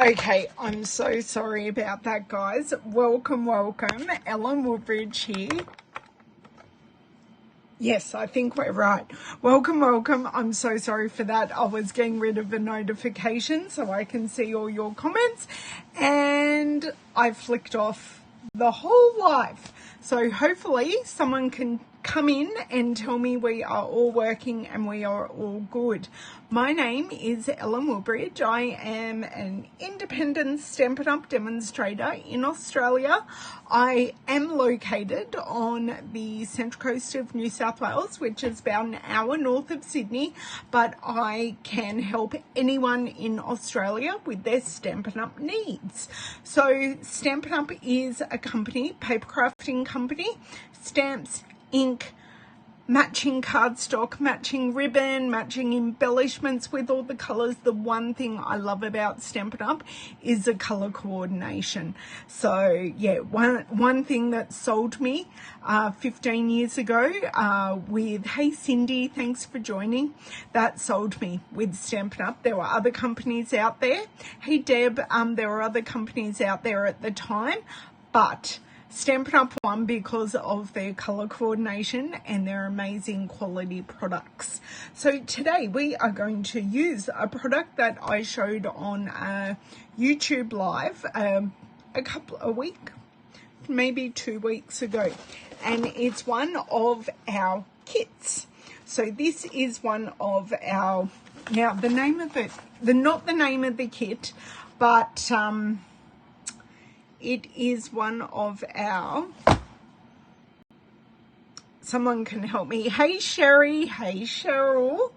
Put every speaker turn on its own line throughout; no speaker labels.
Okay, I'm so sorry about that, guys. Welcome. Ellen Woodbridge here. Yes, I think we're right. Welcome. I'm so sorry for that. I was getting rid of the notification so I can see all your comments, and I flicked off the whole live. So hopefully someone can come in and tell me we are all working and we are all good. My name is Ellen Woodbridge. I am an independent Stampin' Up! Demonstrator in Australia. I am located on the central coast of New South Wales, which is about an hour north of Sydney, but I can help anyone in Australia with their Stampin' Up! Needs. So Stampin' Up! Is a company, paper crafting company, stamps, ink, matching cardstock, matching ribbon, matching embellishments with all the colours. The one thing I love about Stampin' Up! Is the colour coordination. So yeah, one thing that sold me 15 years ago with Hey Cindy, thanks for joining, that sold me with Stampin' Up! There were other companies out there. Hey Deb, there were other companies out there at the time, but Stampin' Up! Won because of their colour coordination and their amazing quality products. So today we are going to use a product that I showed on YouTube Live a week, maybe 2 weeks ago. And it's one of our kits. So this is one of our, now the name of it, not the name of the kit, but it is one of our, someone can help me. Hey Sherry, hey Cheryl.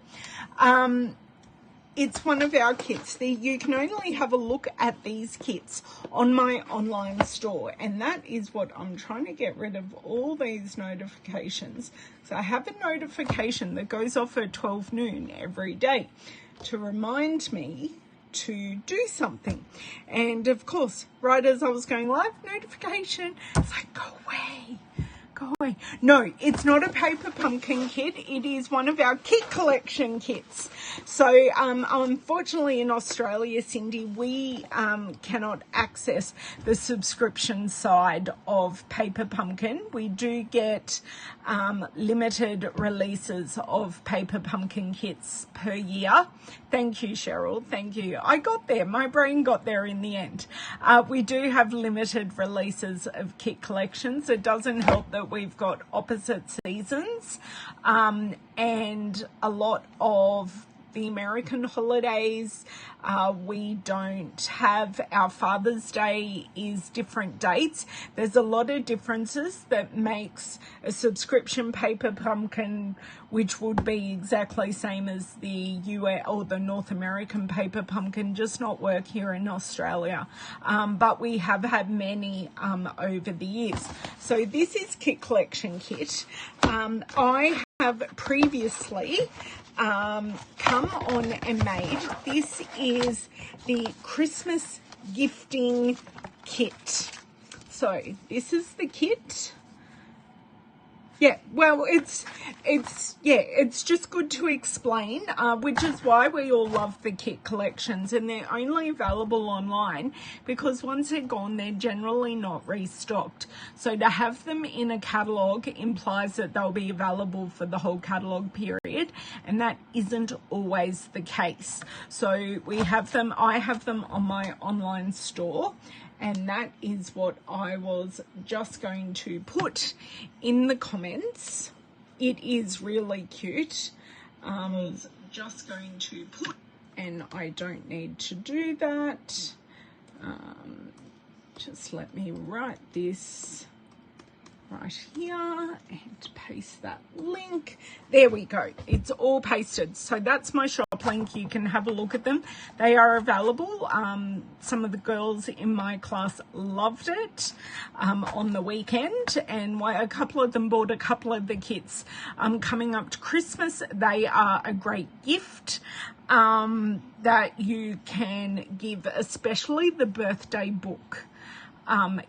It's one of our kits. You can only have a look at these kits on my online store, and that is what I'm trying to get rid of, all these notifications. So I have a notification that goes off at 12 noon every day to remind me to do something. And of course, right as I was going live, notification, it's like, go away. No, it's not a paper pumpkin kit. It is one of our kit collection kits. So unfortunately in Australia, Cindy, we cannot access the subscription side of paper pumpkin. We do get limited releases of paper pumpkin kits per year. Thank you, Cheryl. Thank you. I got there. My brain got there in the end. We do have limited releases of kit collections. It doesn't help that we've got opposite seasons and a lot of the American holidays. We don't have, our Father's Day is different dates. There's a lot of differences that makes a subscription paper pumpkin, which would be exactly same as the US or the North American paper pumpkin, just not work here in Australia. But we have had many over the years. So this is kit collection kit. I have previously come on and made, this is the Christmas gifting kit. So this is the kit. Yeah, well, it's just good to explain, which is why we all love the kit collections, and they're only available online because once they're gone, they're generally not restocked. So to have them in a catalogue implies that they'll be available for the whole catalogue period, and that isn't always the case. So we have them, I have them on my online store, and that is what I was just going to put in the comments. It is really cute. I was just going to put, and I don't need to do that. Just let me write this right here and paste that link. There we go. It's all pasted. So that's my shop link. You can have a look at them. They are available. Some of the girls in my class loved it on the weekend, and a couple of them bought a couple of the kits. Coming up to Christmas, they are a great gift that you can give, especially the birthday book.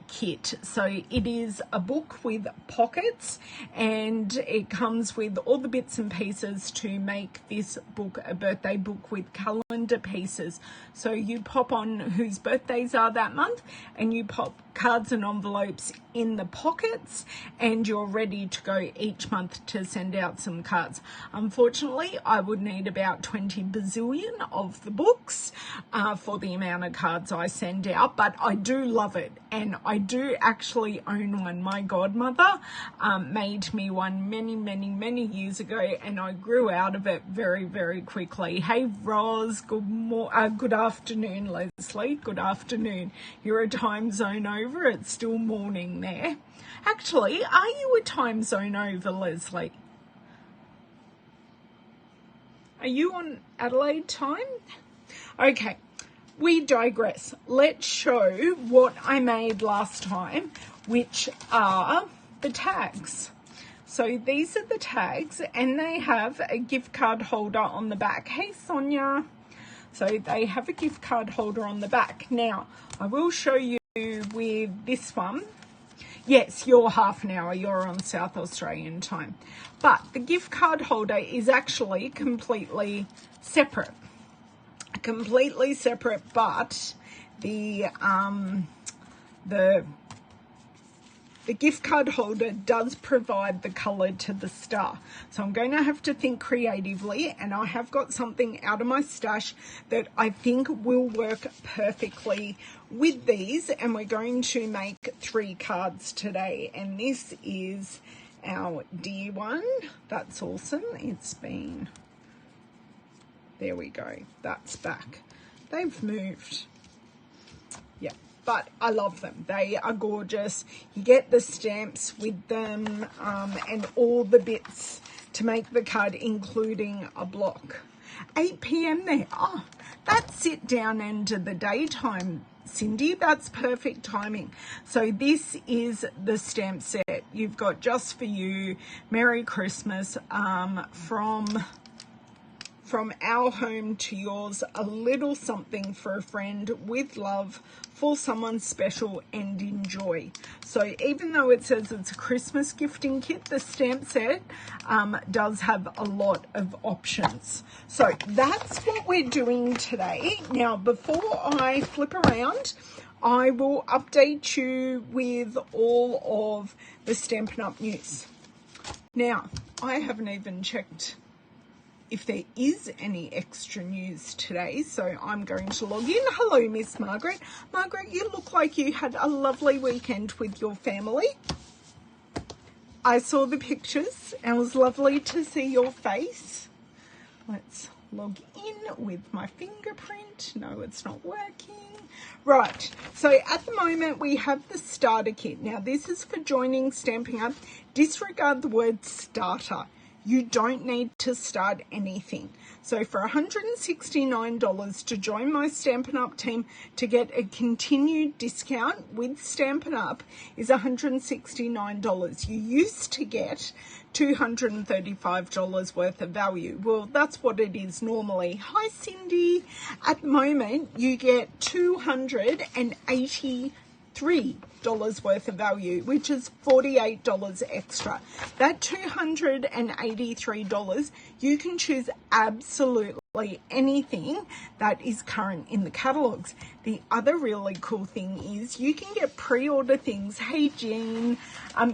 kit. So it is a book with pockets, and it comes with all the bits and pieces to make this book a birthday book with calendar pieces. So you pop on whose birthdays are that month, and you pop cards and envelopes in the pockets, and you're ready to go each month to send out some cards. Unfortunately, I would need about 20 bazillion of the books for the amount of cards I send out, but I do love it, and I do actually own one. My godmother made me one many years ago, and I grew out of it very quickly. Hey Roz, good afternoon. Leslie, good afternoon. You're a time zone over, it's still morning there. Actually, are you a time zone over, Leslie? Are you on Adelaide time? Okay, we digress. Let's show what I made last time, which are the tags. So these are the tags, and they have a gift card holder on the back. Hey Sonia. So they have a gift card holder on the back. Now, I will show you with this one. Yes, you're half an hour. You're on South Australian time. But the gift card holder is actually completely separate. Completely separate, but the gift card holder does provide the color to the star. So I'm going to have to think creatively, and I have got something out of my stash that I think will work perfectly with these, and we're going to make 3 cards today, and this is our dear one. That's awesome. It's been, there we go, that's back. They've moved. Yeah, but I love them. They are gorgeous. You get the stamps with them, and all the bits to make the card, including a block. 8 p.m. there. Oh, that's it down into the daytime, Cindy. That's perfect timing. So this is the stamp set. You've got Just For You, Merry Christmas, from our home to yours, a little something for a friend, with love, for someone special, and enjoy. So even though it says it's a Christmas gifting kit, the stamp set does have a lot of options. So that's what we're doing today. Now, before I flip around, I will update you with all of the Stampin' Up news. Now, I haven't even checked if there is any extra news today, so I'm going to log in. Hello, Miss Margaret. Margaret, you look like you had a lovely weekend with your family. I saw the pictures, and it was lovely to see your face. Let's log in with my fingerprint. No, it's not working. Right, so at the moment we have the starter kit. Now, this is for joining Stampin' Up. Disregard the word starter. You don't need to start anything. So for $169 to join my Stampin' Up team to get a continued discount with Stampin' Up is $169. You used to get $235 worth of value. Well, that's what it is normally. Hi, Cindy. At the moment, you get $283 worth of value, which is $48 extra. That $283, you can choose absolutely anything that is current in the catalogs. The other really cool thing is you can get pre-order things. Hey Jean,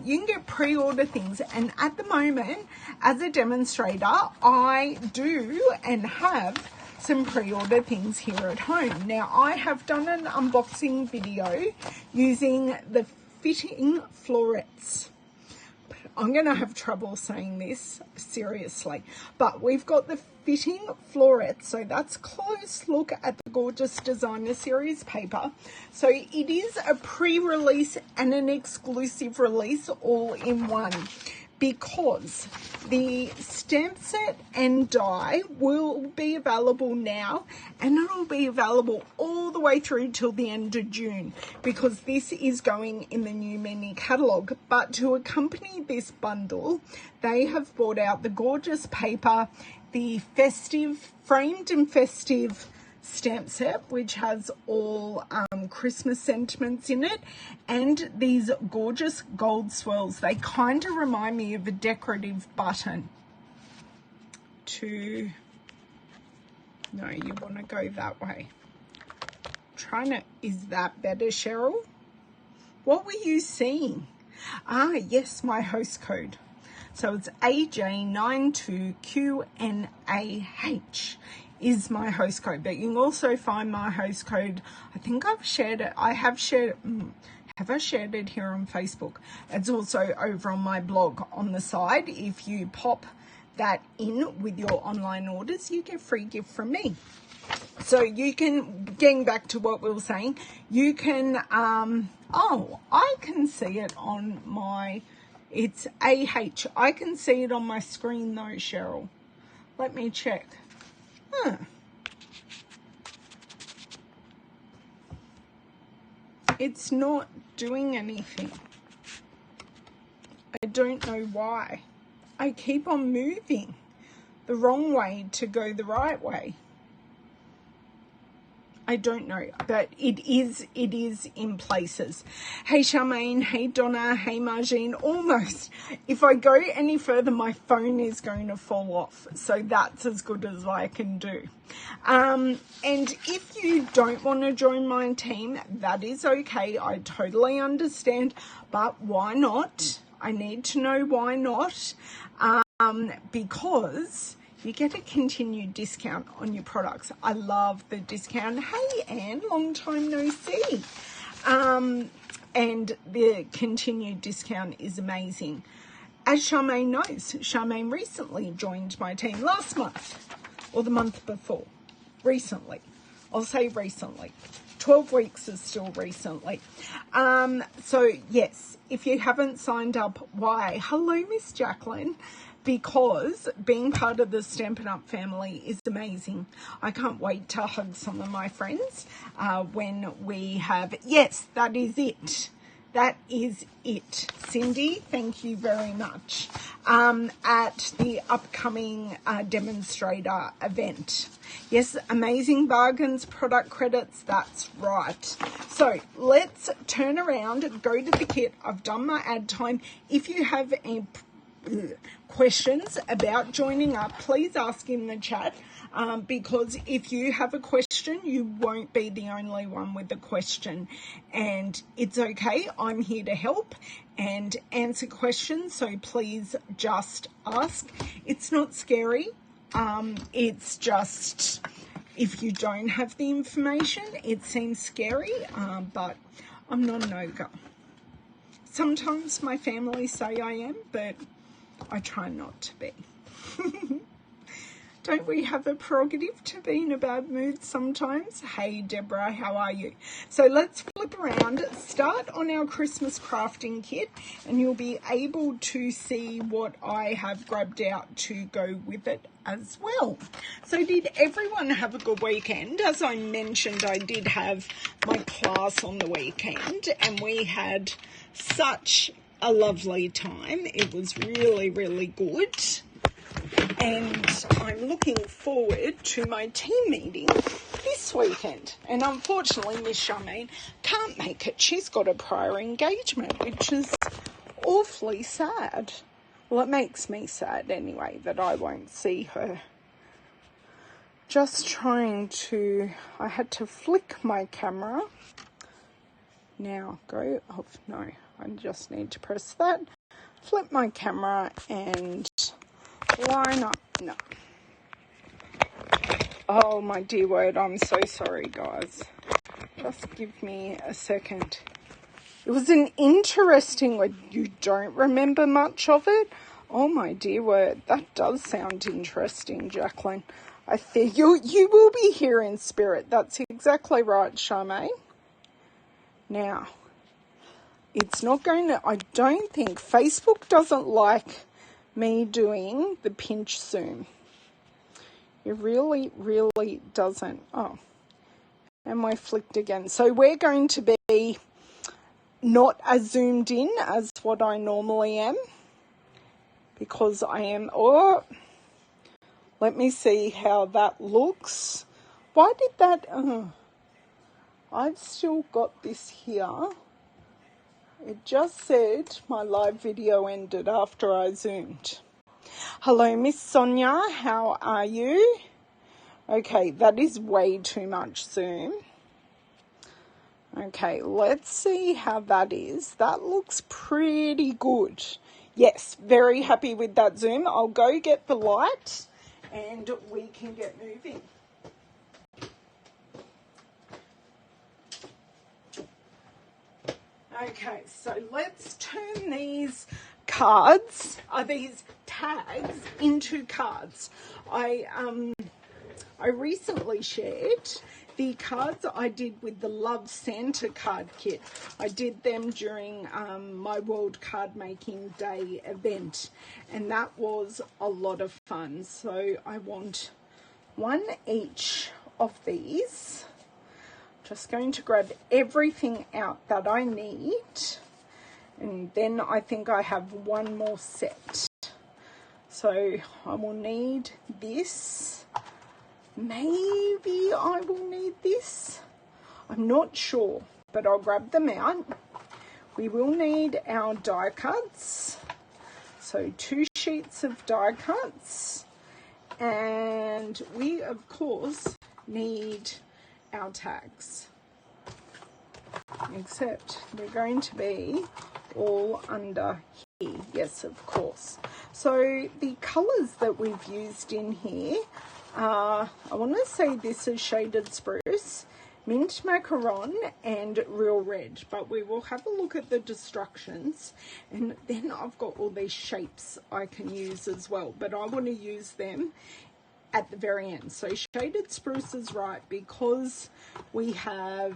you can get pre-order things, and at the moment, as a demonstrator, I do and have some pre-order things here at home. Now, I have done an unboxing video using the fitting florets. I'm going to have trouble saying this, seriously. But we've got the fitting florets, so that's a close look at the gorgeous designer series paper. So it is a pre-release and an exclusive release all in one, because the stamp set and die will be available now, and it'll be available all the way through till the end of June, because this is going in the new mini catalogue. But to accompany this bundle, they have brought out the gorgeous paper, the festive, framed and festive stamp set, which has all Christmas sentiments in it, and these gorgeous gold swirls. They kind of remind me of a decorative button. No, you want to go that way. Is that better, Cheryl? What were you seeing? Ah, yes, my host code. So it's AJ92QNAH is my host code. But you can also find my host code. I think I've shared it. Have I shared it here on Facebook? It's also over on my blog on the side. If you pop that in with your online orders, you get a free gift from me. So you can, getting back to what we were saying, you can, I can see it on my, it's AH. I can see it on my screen though, Cheryl. Let me check. It's not doing anything. I don't know why. I keep on moving the wrong way to go the right way. I don't know, but it is in places. Hey Charmaine, hey Donna, hey Margine, almost. If I go any further, my phone is going to fall off. So that's as good as I can do. And if you don't want to join my team, that is okay. I totally understand, but why not? I need to know why not. Because you get a continued discount on your products. I love the discount. Hey, Anne, long time no see. And the continued discount is amazing. As Charmaine knows, Charmaine recently joined my team last month, or the month before. Recently. I'll say recently. 12 weeks is still recently. So, yes, if you haven't signed up, why? Hello, Miss Jacqueline. Because being part of the Stampin' Up family is amazing. I can't wait to hug some of my friends when we have... Yes, that is it. That is it. Cindy, thank you very much. At the upcoming Demonstrator event. Yes, amazing bargains, product credits, that's right. So let's turn around, go to the kit. I've done my ad time. If you have any questions about joining up, please ask in the chat, because if you have a question, you won't be the only one with a question, and it's okay. I'm here to help and answer questions, so please just ask. It's not scary. It's just, if you don't have the information, it seems scary, but I'm not a no-go. Sometimes my family say I am, but I try not to be. Don't we have a prerogative to be in a bad mood sometimes? Hey, Deborah, how are you? So let's flip around, start on our Christmas crafting kit, and you'll be able to see what I have grabbed out to go with it as well. So did everyone have a good weekend? As I mentioned, I did have my class on the weekend, and we had such a lovely time. It was really, really good. And I'm looking forward to my team meeting this weekend. And unfortunately, Miss Charmaine can't make it. She's got a prior engagement, which is awfully sad. Well, it makes me sad anyway that I won't see her. Just trying to... I had to flick my camera. Now go off. No, I just need to press that. Flip my camera and... line up. No. Oh my dear word, I'm so sorry guys. Just give me a second. It was an interesting one. You don't remember much of it? Oh my dear word, that does sound interesting, Jacqueline. I think you will be here in spirit. That's exactly right, Charmaine. Now, it's not going to... I don't think... Facebook doesn't like me doing the pinch zoom. It really, really doesn't. Oh, and I flicked again. So we're going to be not as zoomed in as what I normally am, because I am... Oh, let me see how that looks. Why did that, I've still got this here. It just said my live video ended after I zoomed. Hello, Miss Sonia, how are you? Okay, that is way too much zoom. Okay, let's see how that is. That looks pretty good. Yes, very happy with that zoom. I'll go get the light and we can get moving. Okay, so let's turn these cards, these tags, into cards. I recently shared the cards I did with the Love Santa card kit. I did them during my World Card Making Day event, and that was a lot of fun. So I want one each of these. Just going to grab everything out that I need, and then I think I have one more set. So I will need this. Maybe I will need this. I'm not sure, but I'll grab them out. We will need our die cuts. So 2 sheets of die cuts, and we of course need our tags, except they're going to be all under here. Yes, of course. So the colors that we've used in here are, I want to say this is Shaded Spruce, Mint Macaron, and Real Red, but we will have a look at the destructions, and then I've got all these shapes I can use as well, but I want to use them at the very end. So Shaded Spruce is right because we have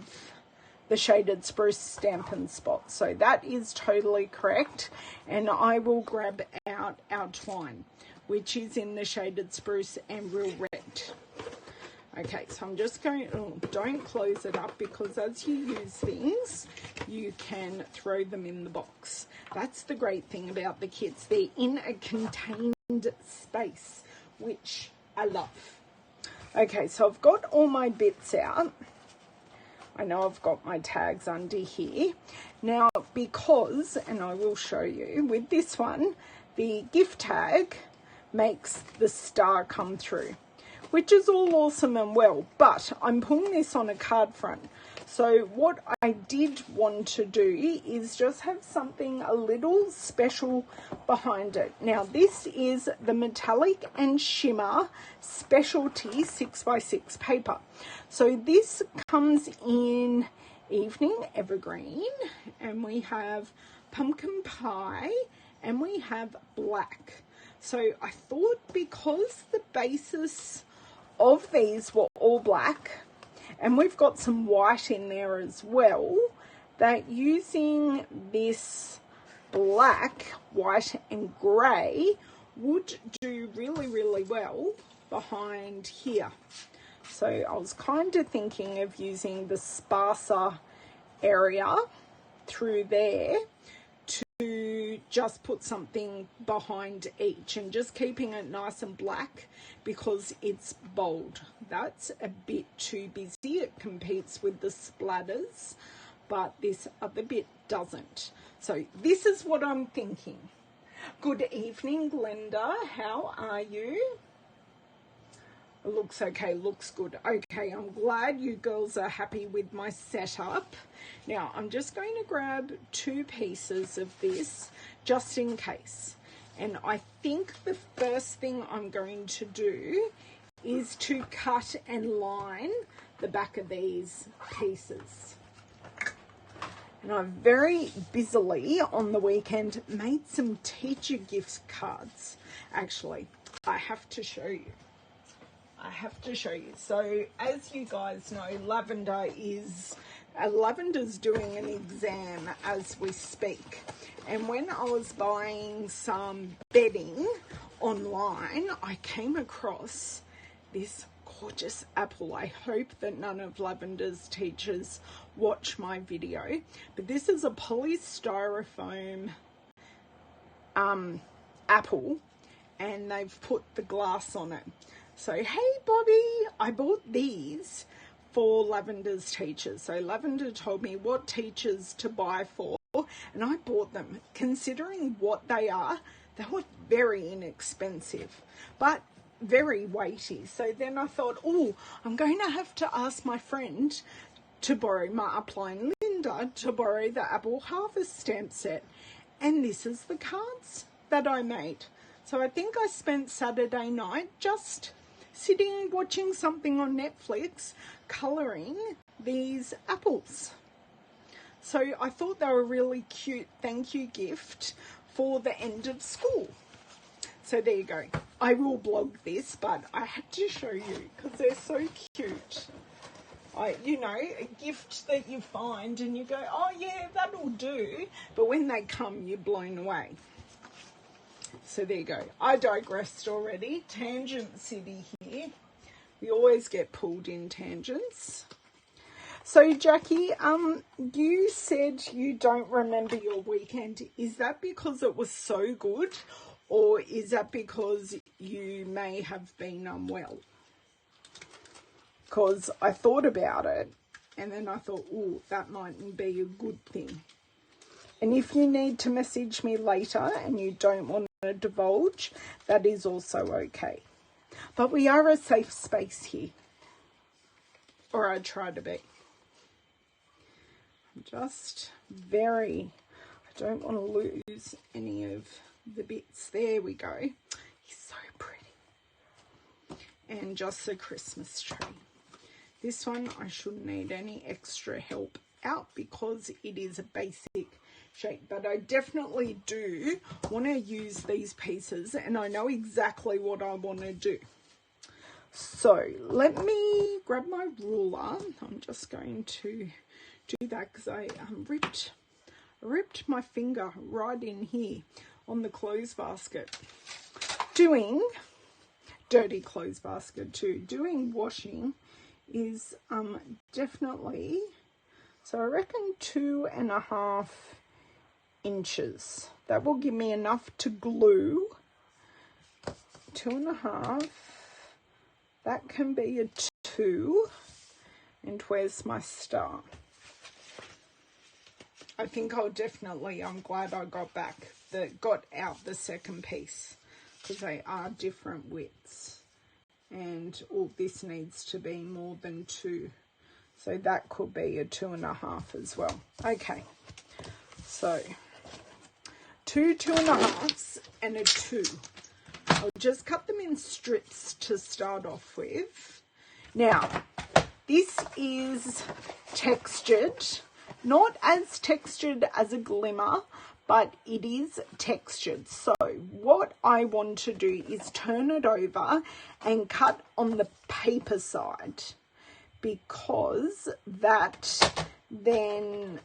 the Shaded Spruce Stampin' spot. So that is totally correct. And I will grab out our twine, which is in the Shaded Spruce and Real Red. Okay, so I'm just going, don't close it up, because as you use things, you can throw them in the box. That's the great thing about the kits. They're in a contained space, which I love. Okay, so I've got all my bits out. I know I've got my tags under here. Now, because, and I will show you, with this one, the gift tag makes the star come through, which is all awesome and well, but I'm pulling this on a card front. So what I did want to do is just have something a little special behind it. Now, this is the Metallic and Shimmer Specialty 6x6 paper. So this comes in Evening Evergreen, and we have Pumpkin Pie, and we have Black. So I thought, because the basis of these were all black, and we've got some white in there as well, that using this black, white and grey would do really, really well behind here. So I was kind of thinking of using the sparser area through there to just put something behind each, and just keeping it nice and black because it's bold. That's a bit too busy. It competes with the splatters, but this other bit doesn't. So this is what I'm thinking. Good evening, Glenda. How are you? It looks okay, looks good. Okay, I'm glad you girls are happy with my setup. Now, I'm just going to grab 2 pieces of this just in case. And I think the first thing I'm going to do is to cut and line the back of these pieces. And I very busily on the weekend made some teacher gift cards. Actually, I have to show you. So as you guys know, Lavender's doing an exam as we speak. And when I was buying some bedding online, I came across this gorgeous apple. I hope that none of Lavender's teachers watch my video, but this is a polystyrofoam apple, and they've put the glass on it. So, hey Bobby, I bought these for Lavender's teachers. So Lavender told me what teachers to buy for, and I bought them. Considering what they were very inexpensive, but very weighty. So then I thought, oh, I'm going to have to ask my friend to borrow, my upline Linda, to borrow the Apple Harvest stamp set. And this is the cards that I made. So I think I spent Saturday night just sitting watching something on Netflix, colouring these apples. So I thought they were a really cute thank you gift for the end of school. So there you go. I will blog this, but I had to show you because they're so cute. You know, a gift that you find and you go, oh yeah, that'll do. But when they come, you're blown away. So there you go. I digressed already. Tangent City here. We always get pulled in tangents. So Jackie, you said you don't remember your weekend. Is that because it was so good, or is that because you may have been unwell? Because I thought about it and then I thought, oh, that mightn't be a good thing. And if you need to message me later and you don't want to divulge, that is also okay. But we are a safe space here. Or I try to be. I'm just I don't want to lose any of the bits. There we go. He's so pretty. And just the Christmas tree. This one I shouldn't need any extra help out because it is a basic shape, but I definitely do want to use these pieces and I know exactly what I want to do. So let me grab my ruler. I'm just going to do that because I ripped my finger right in here on the clothes basket. Doing dirty clothes basket too. Doing washing is definitely, so I reckon 2.5 inches. That will give me enough to glue. 2.5. That can be a 2. And where's my star? I think I'm glad I got out the second piece because they are different widths. And this needs to be more than 2. So that could be a 2.5 as well. Okay. So 2 2.5s and a 2. I'll just cut them in strips to start off with. Now, this is textured, not as textured as a glimmer, but it is textured. So what I want to do is turn it over and cut on the paper side, because that then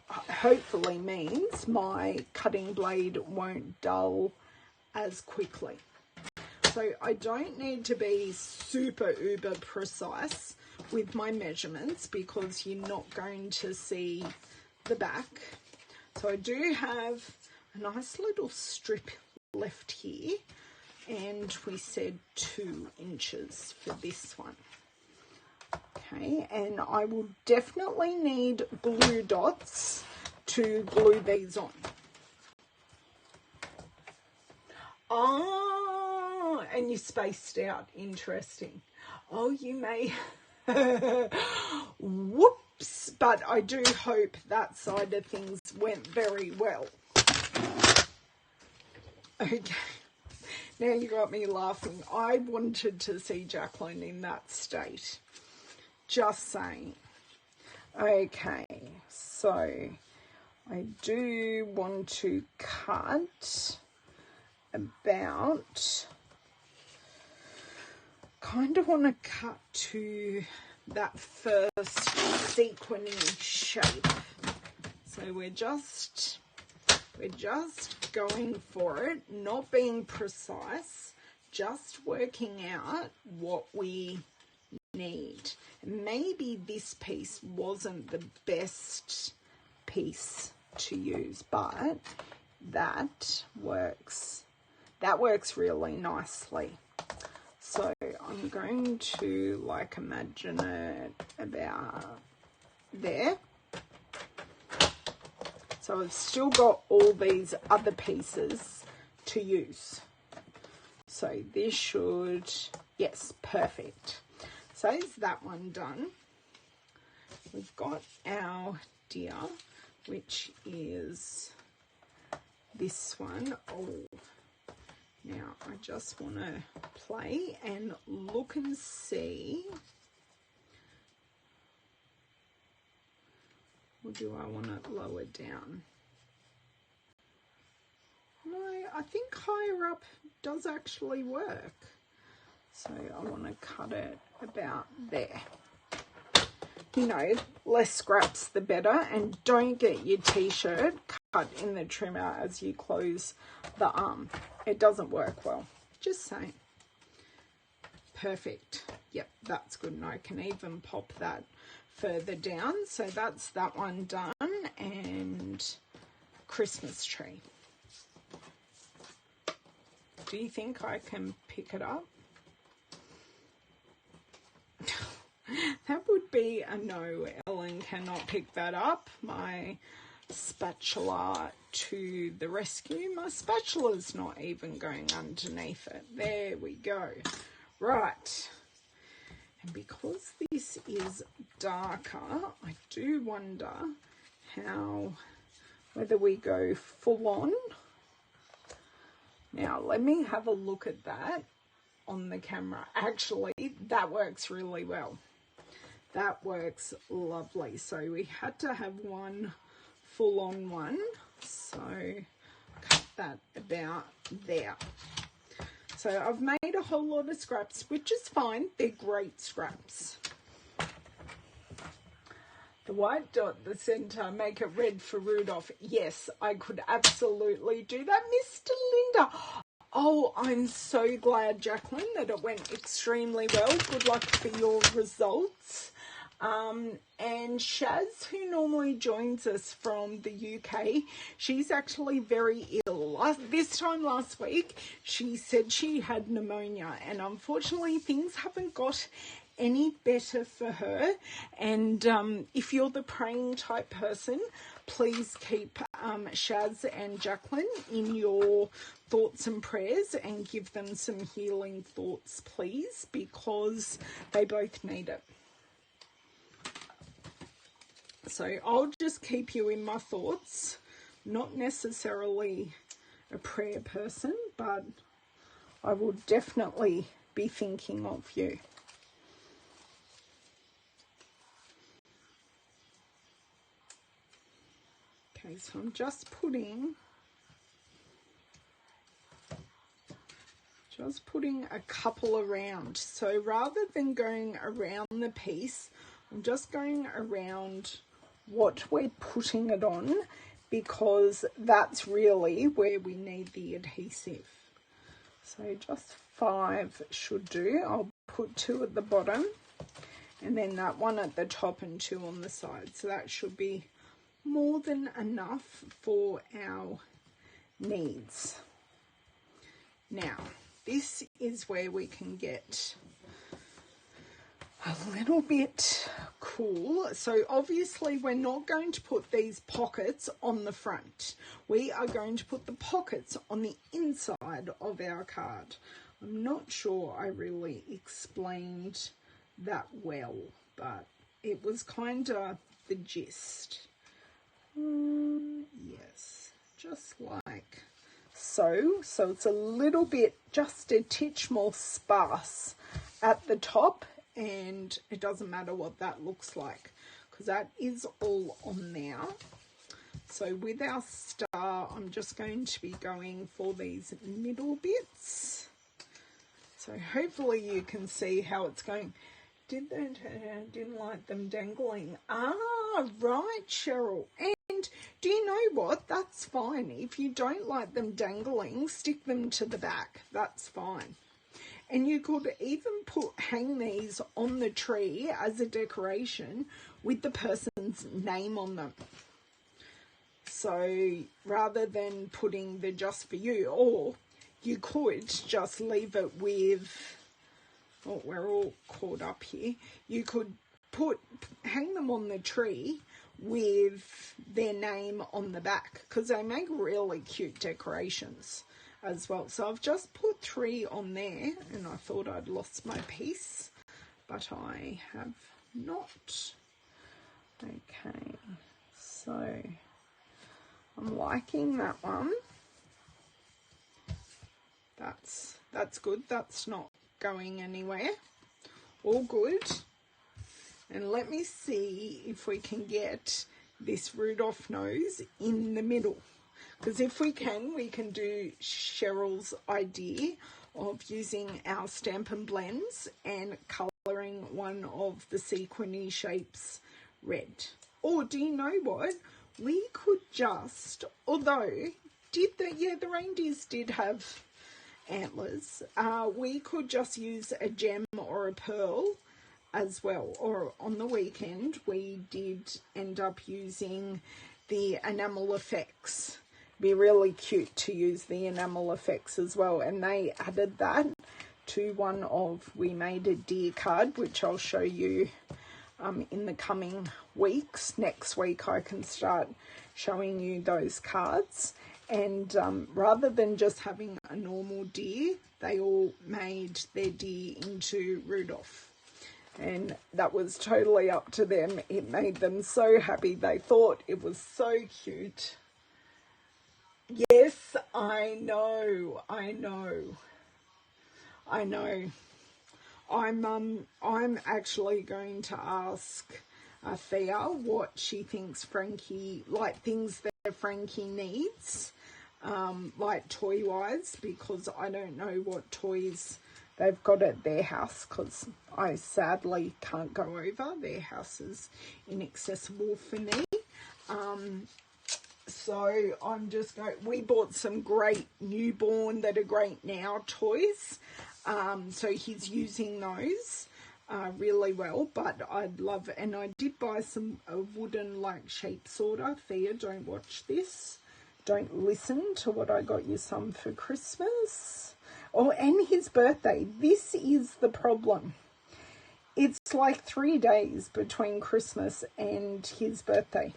hopefully means my cutting blade won't dull as quickly. So I don't need to be super uber precise with my measurements because you're not going to see the back. So I do have a nice little strip left here, and we said 2 inches for this one. Okay, and I will definitely need glue dots to glue these on. Oh, and you spaced out. Interesting. Oh, you may. Whoops. But I do hope that side of things went very well. Okay. Now you got me laughing. I wanted to see Jacqueline in that state. Just saying. Okay. So I do want to cut about, kind of want to cut to that first sequiny shape. So we're just going for it, not being precise, just working out what we need. Maybe this piece wasn't the best piece to use, but that works really nicely. So I'm going to like imagine it about there. So I've still got all these other pieces to use. So this should, yes, perfect. So is that one done? We've got our deer, which is this one. Oh, now I just want to play and look and see. Or do I want it lower down? No, I think higher up does actually work. So I want to cut it about there. You know, less scraps the better, and don't get your t-shirt cut in the trimmer as you close the arm. It doesn't work well. Just saying. Perfect. Yep, that's good. And I can even pop that further down. So that's that one done. And Christmas tree. Do you think I can pick it up? That would be a no. Ellen cannot pick that up. My spatula to the rescue. My spatula's not even going underneath it. There we go. Right. And because this is darker, I do wonder whether we go full on. Now, let me have a look at that on the camera. Actually, that works really well. That works lovely. So we had to have one full-on one. So cut that about there. So I've made a whole lot of scraps, which is fine. They're great scraps. The white dot at the centre, make it red for Rudolph. Yes, I could absolutely do that, Mr. Linda. Oh, I'm so glad, Jacqueline, that it went extremely well. Good luck for your results. And Shaz, who normally joins us from the UK, she's actually very ill. This time last week, she said she had pneumonia, and unfortunately things haven't got any better for her. And if you're the praying type person, please keep Shaz and Jacqueline in your thoughts and prayers and give them some healing thoughts, please, because they both need it. So I'll just keep you in my thoughts. Not necessarily a prayer person, but I will definitely be thinking of you. Okay, so I'm just putting a couple around. So rather than going around the piece, I'm just going around what we're putting it on, because that's really where we need the adhesive. So just 5 should do. I'll put 2 at the bottom and then that one at the top and 2 on the side. So that should be more than enough for our needs. Now, this is where we can get a little bit cool. So obviously we're not going to put these pockets on the front. We are going to put the pockets on the inside of our card. I'm not sure I really explained that well, but it was kind of the gist. Yes, just like so. So it's a little bit, just a titch more sparse at the top, and it doesn't matter what that looks like because that is all on there. So with our star, I'm just going to be going for these middle bits. So hopefully you can see how it's going. Didn't like them dangling. Ah, right, Cheryl. And do you know what? That's fine. If you don't like them dangling, stick them to the back. That's fine. And you could even hang these on the tree as a decoration with the person's name on them. So rather than putting the just for you, or you could just leave it with oh, we're all caught up here. You could hang them on the tree with their name on the back, because they make really cute decorations as well. So I've just put 3 on there, and I thought I'd lost my piece, but I have not. Okay, so I'm liking that one. That's good. That's not going anywhere. All good. And let me see if we can get this Rudolph nose in the middle. Because if we can do Cheryl's idea of using our Stampin' blends and colouring one of the sequiny shapes red. Or do you know what? We could just, although, the reindeers did have antlers, we could just use a gem or a pearl as well. Or on the weekend we did end up using the enamel effects. Be really cute to use the enamel effects as well, and they added that to one of, we made a deer card, which I'll show you in the coming weeks. Next week I can start showing you those cards. And rather than just having a normal deer, they all made their deer into Rudolph. And that was totally up to them. It made them so happy. They thought it was so cute. Yes, I know. I'm actually going to ask Thea what she thinks Frankie, like things that Frankie needs, like toy-wise, because I don't know what toys they've got at their house, because I sadly can't go over. Their house is inaccessible for me. So I'm just going, we bought some great newborn that are great now toys. So he's using those really well, but I'd love, and I did buy a wooden like shape sorter. Thea, don't watch this. Don't listen to what I got you some for Christmas. Oh, and his birthday. This is the problem. It's like 3 days between Christmas and his birthday.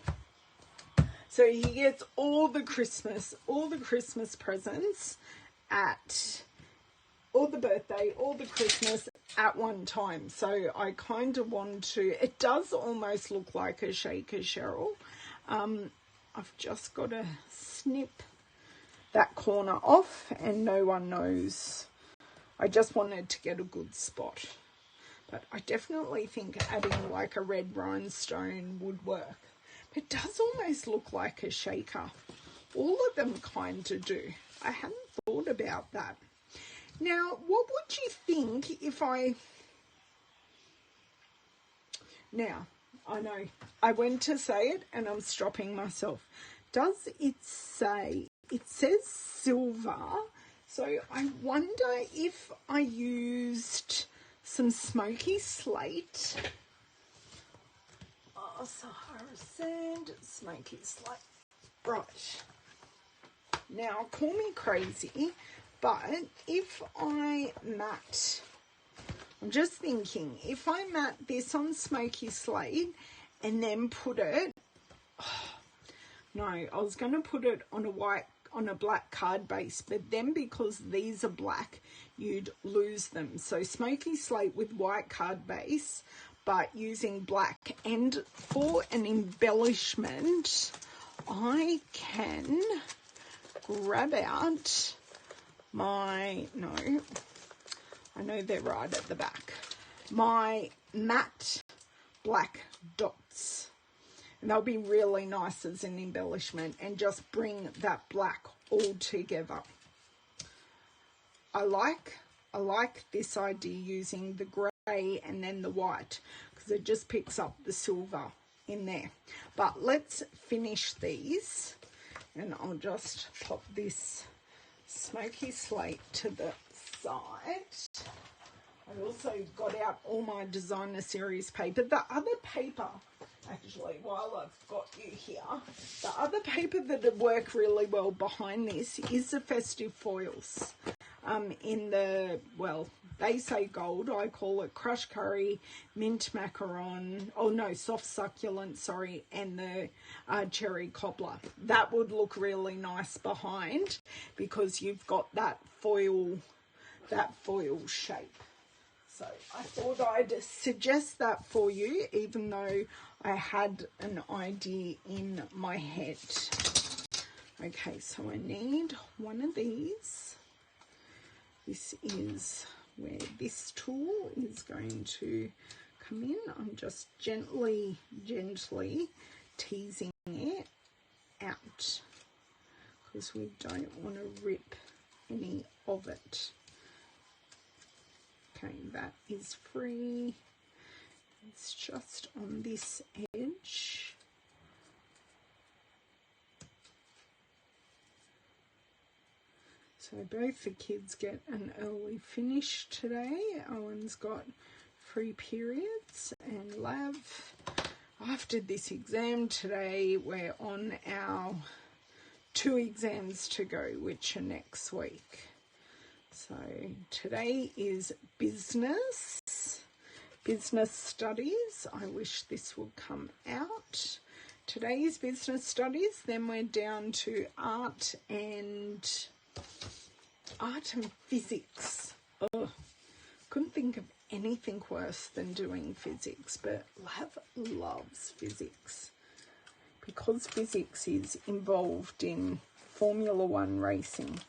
So he gets all the Christmas presents at, all the birthday, all the Christmas at one time. So I kind of want to, it does almost look like a shaker, Cheryl. I've just got to snip that corner off and no one knows. I just wanted to get a good spot. But I definitely think adding like a red rhinestone would work. But it does almost look like a shaker. All of them kind of do. I hadn't thought about that. Now, what would you think if Now, I know, I went to say it and I'm stopping myself. Does it say, it says silver, so I wonder if I used some smoky slate. Oh, Sahara sand, smoky slate. Right. Now, call me crazy, but if I matte, I'm just thinking, if I matte this on smoky slate and then put it, no, I was going to put it on a black card base, but then because these are black, you'd lose them. So smoky slate with white card base, but using black. And for an embellishment, I can grab out my, no, I know they're right at the back, my matte black dots. And they'll be really nice as an embellishment and just bring that black all together. I like this idea using the grey and then the white because it just picks up the silver in there. But let's finish these and I'll just pop this smoky slate to the side. I also got out all my designer series paper. The other paper, actually, while I've got you here, the other paper that would work really well behind this is the festive foils in the They say gold. I call it crushed curry, mint macaron. Oh no, soft succulent, sorry, and the cherry cobbler. That would look really nice behind because you've got that foil shape. So I thought I'd suggest that for you, even though I had an idea in my head. Okay, so I need one of these. This is where this tool is going to come in. I'm just gently teasing it out because we don't want to rip any of it. Okay, that is free. It's just on this edge. So both the kids get an early finish today. Owen's got free periods and Lav. After this exam today, we're on our 2 exams to go, which are next week. So today is business studies. I wish this would come out. Today is business studies. Then we're down to art and physics. Oh, couldn't think of anything worse than doing physics, but Lav loves physics because physics is involved in Formula 1 racing.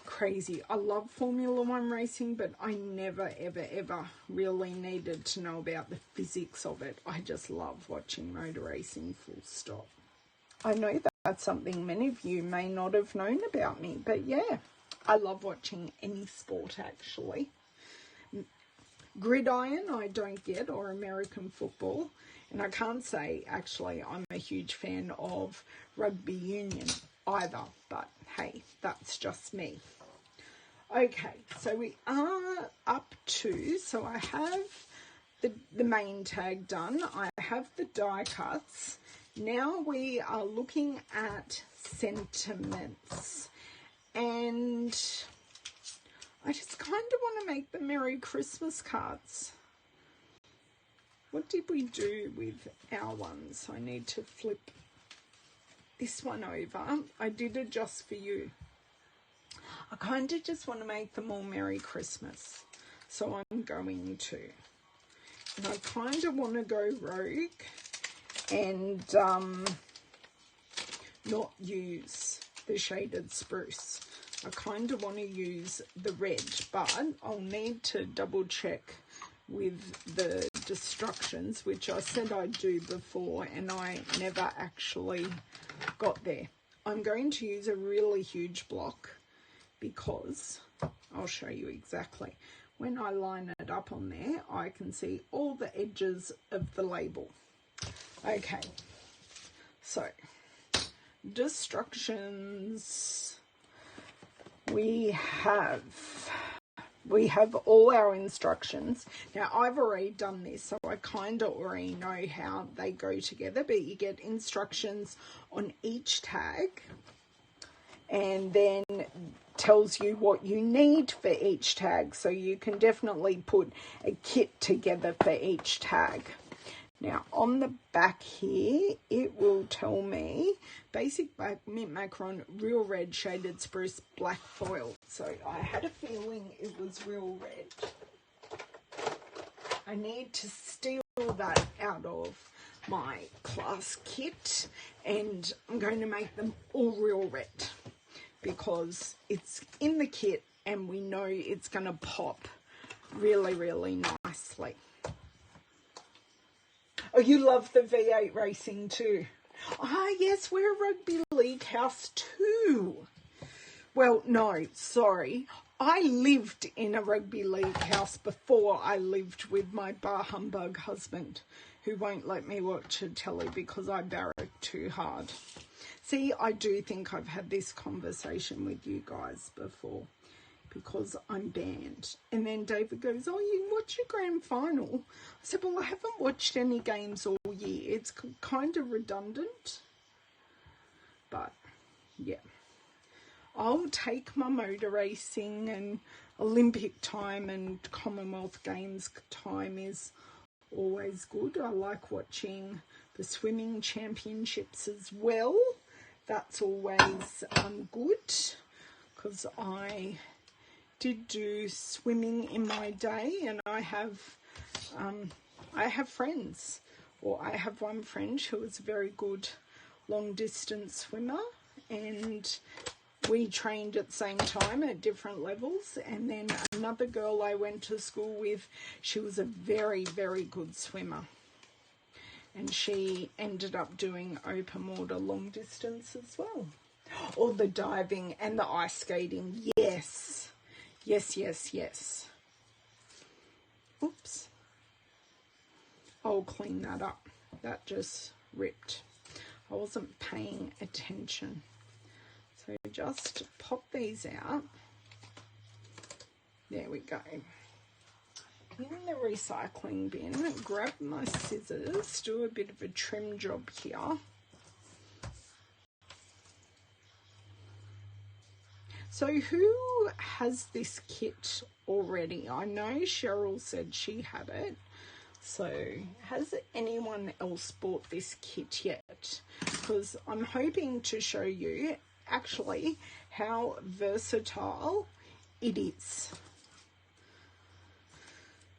Crazy. I love Formula 1 racing, but I never, ever really needed to know about the physics of it. I just love watching motor racing, full stop. I know that's something many of you may not have known about me, but yeah, I love watching any sport actually. Gridiron I don't get, or American football, and I can't say actually I'm a huge fan of rugby union either, but hey, that's just me. Okay, so we are up to, so I have the main tag done, I have the die cuts. Now we are looking at sentiments, and I just kind of want to make the Merry Christmas cards. What did we do with our ones? I need to flip this one over. I did it just for you. I kind of just want to make them all Merry Christmas, so I'm going to. And I kind of want to go rogue and not use the shaded spruce. I kind of want to use the red, but I'll need to double check with the destructions, which I said I'd do before, and I never actually got there. I'm going to use a really huge block because I'll show you exactly. When I line it up on there, I can see all the edges of the label. Okay, so destructions. We have all our instructions. Now, I've already done this, so I kind of already know how they go together, but you get instructions on each tag, and then tells you what you need for each tag, so you can definitely put a kit together for each tag. Now, on the back here, it will tell me basic black, mint macaron, real red, shaded spruce, black foil. So I had a feeling it was real red. I need to steal that out of my class kit, and I'm going to make them all real red because it's in the kit and we know it's going to pop really, really nicely. Oh, you love the V8 racing too. Ah, yes, we're a rugby league house too. Well, no, sorry. I lived in a rugby league house before I lived with my bar humbug husband, who won't let me watch a telly because I barrack too hard. See, I do think I've had this conversation with you guys before, because I'm banned. And then David goes, oh, you watch your grand final? I said, well, I haven't watched any games all year. It's kind of redundant. But, yeah. I'll take my motor racing, and Olympic time and Commonwealth Games time is always good. I like watching the swimming championships as well. That's always good, because I did do swimming in my day, and I have friends, or I have one friend who is a very good long distance swimmer, and we trained at the same time at different levels. And then another girl I went to school with, she was a very, very good swimmer, and she ended up doing open water long distance as well. Or the diving and the ice skating. Yes. Yes, yes, yes. Oops. I'll clean that up. That just ripped. I wasn't paying attention. So just pop these out. There we go. In the recycling bin, grab my scissors, do a bit of a trim job here. So who has this kit already? I know Cheryl said she had it. So has anyone else bought this kit yet? Because I'm hoping to show you actually how versatile it is.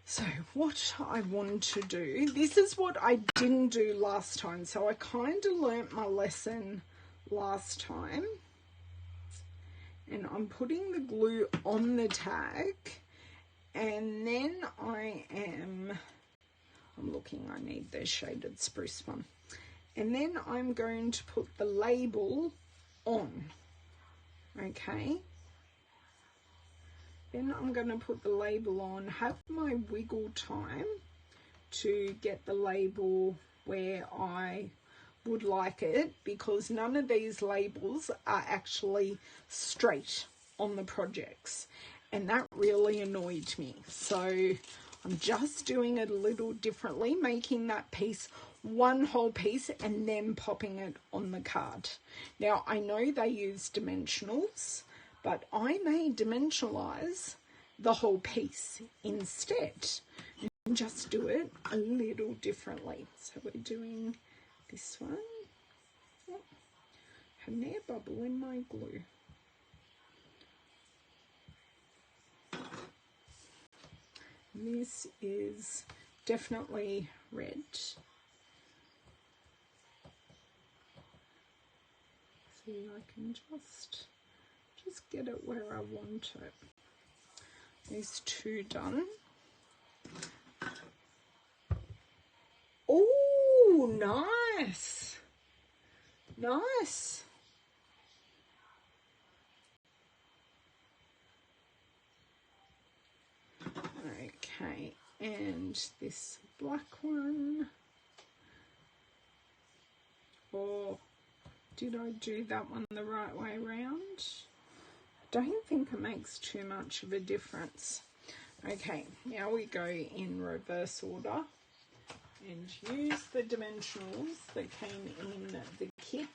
So what I want to do, this is what I didn't do last time. So I kind of learnt my lesson last time. And I'm putting the glue on the tag, and then I'm looking, I need the shaded spruce one. And then I'm going to put the label on, okay? Then I'm going to put the label on, have my wiggle time to get the label where I would like it, because none of these labels are actually straight on the projects, and that really annoyed me. So I'm just doing it a little differently, making that piece one whole piece and then popping it on the card. Now I know they use dimensionals, but I may dimensionalize the whole piece instead and just do it a little differently. So we're doing this one. Oh, had an air bubble in my glue. This is definitely red. See, I can just get it where I want it. These two done. Oh, nice. Nice. Okay, and this black one. Or did I do that one the right way around? I don't think it makes too much of a difference. Okay, now we go in reverse order and use the dimensionals that came in the kit.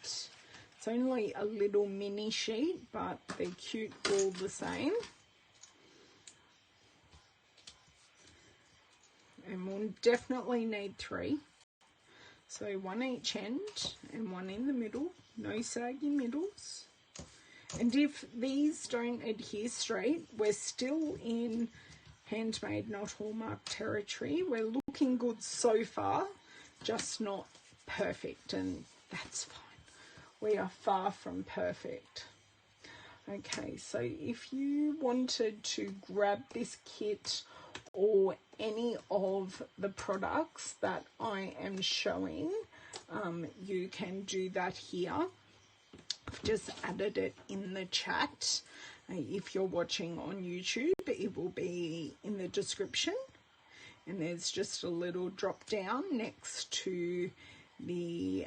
It's only a little mini sheet, but they're cute all the same. And we'll definitely need 3. So one each end and one in the middle, no saggy middles. And if these don't adhere straight, we're still in handmade, not hallmark territory. We're looking good so far, just not perfect, and that's fine. We are far from perfect. Okay, so if you wanted to grab this kit or any of the products that I am showing, you can do that here. I've just added it in the chat. If you're watching on YouTube, it will be in the description, and there's just a little drop down next to the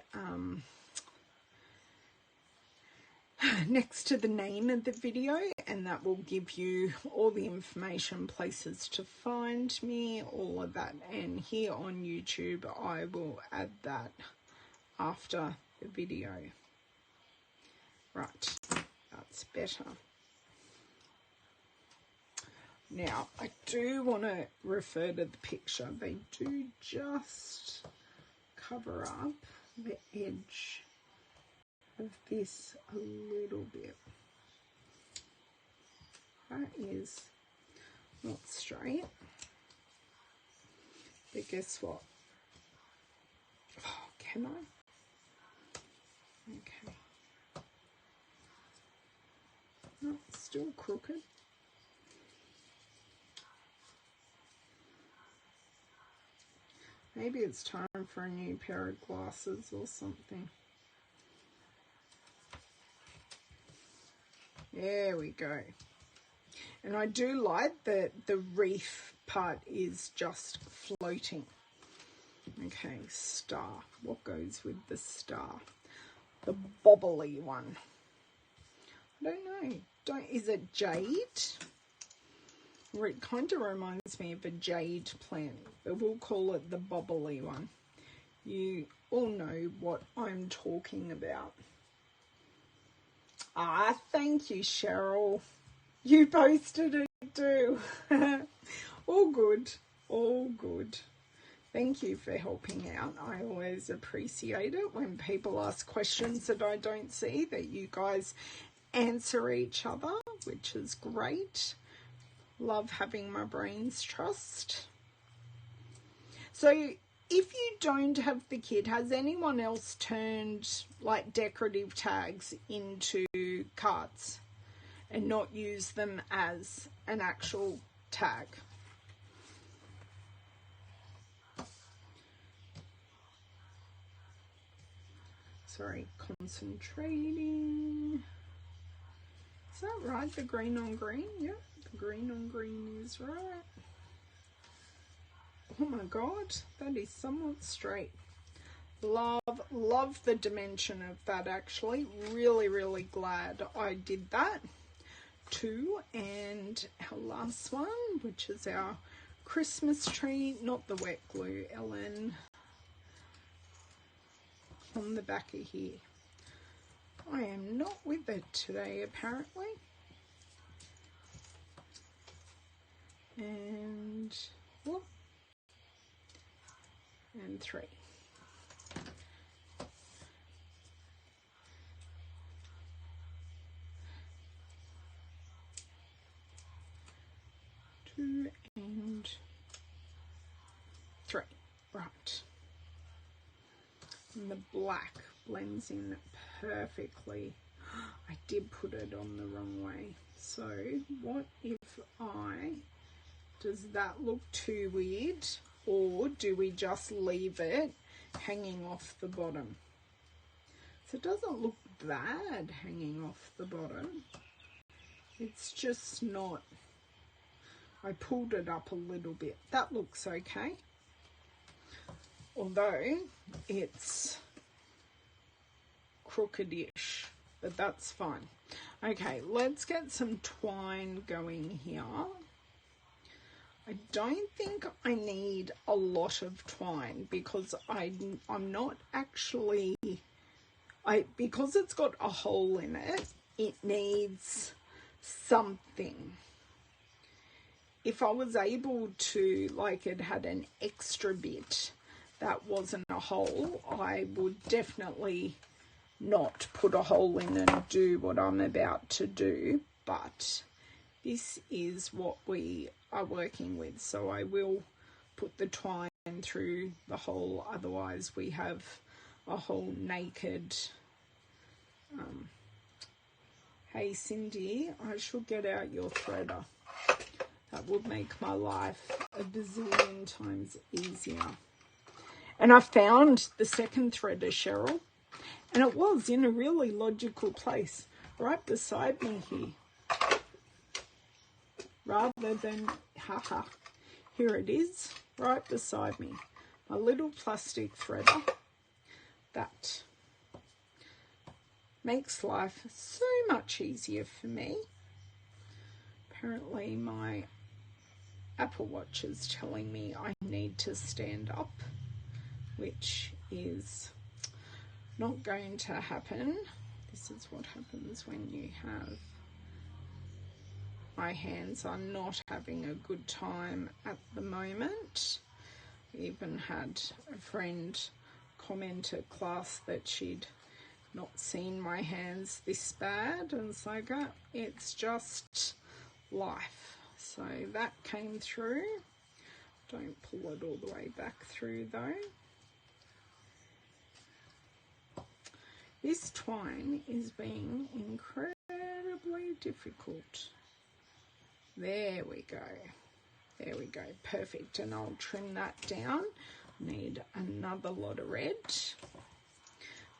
name of the video, and that will give you all the information, places to find me, all of that. And here on YouTube I will add that after the video. Right, that's better. Now, I do want to refer to the picture. They do just cover up the edge of this a little bit. That is not straight. But guess what? Oh, can I? Okay. No, it's still crooked. Maybe it's time for a new pair of glasses or something. There we go. And I do like that the reef part is just floating. Okay, star. What goes with the star? The bobbly one. I don't know. Is it jade? It kind of reminds me of a jade plant, but we'll call it the bobbly one. You all know what I'm talking about. Ah, thank you, Cheryl. You posted it too. All good, all good. Thank you for helping out. I always appreciate it when people ask questions that I don't see, that you guys answer each other, which is great. Love having my brains trust. So if you don't have the kit, has anyone else turned like decorative tags into cards and not use them as an actual tag? Sorry, concentrating. Is that right? The green on green? Yep, the green on green is right. Oh my god, that is somewhat straight. Love the dimension of that actually. Really glad I did that too. And our last one, which is our Christmas tree, not the wet glue, Ellen, on the back of here. I am not with it today apparently. And whoop, and 3. Two and 3. Right. And the black blends in perfectly. I did put it on the wrong way. So what if does that look too weird, or do we just leave it hanging off the bottom? So it doesn't look bad hanging off the bottom. It's just not. I pulled it up a little bit. That looks okay. Although it's crooked-ish, but that's fine. Okay, let's get some twine going here. I don't think I need a lot of twine because I'm not actually, because it's got a hole in it, it needs something. If I was able to, like it had an extra bit that wasn't a hole, I would definitely not put a hole in and do what I'm about to do, but this is what we are working with, so I will put the twine through the hole, otherwise we have a whole naked. Hey Cindy, I should get out your threader. That would make my life a bazillion times easier. And I found the second threader, Cheryl, and it was in a really logical place right beside me here. Rather than, haha, here it is, right beside me. My little plastic threader. That makes life so much easier for me. Apparently my Apple Watch is telling me I need to stand up, which is not going to happen. This is what happens when you have, my hands are not having a good time at the moment. I even had a friend comment at class that she'd not seen my hands this bad, and it's like, it's just life. So that came through. Don't pull it all the way back through though. This twine is being incredibly difficult. There we go. There we go. Perfect. And I'll trim that down. Need another lot of red.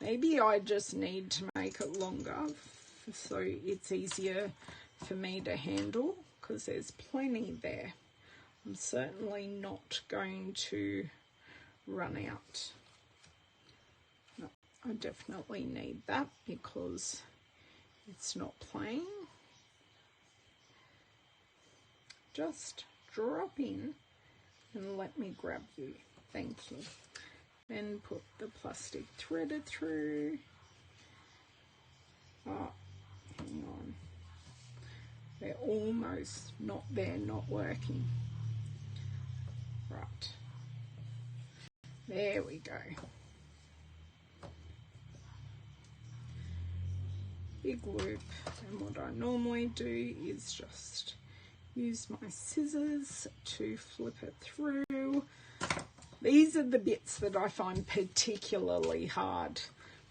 Maybe I just need to make it longer so it's easier for me to handle, because there's plenty there. I'm certainly not going to run out. No, I definitely need that because it's not plain. Just drop in and let me grab you. Thank you. Then put the plastic threader through. Oh, hang on. They're almost not there, not working. Right. There we go. Big loop. And what I normally do is just use my scissors to flip it through. These are the bits that I find particularly hard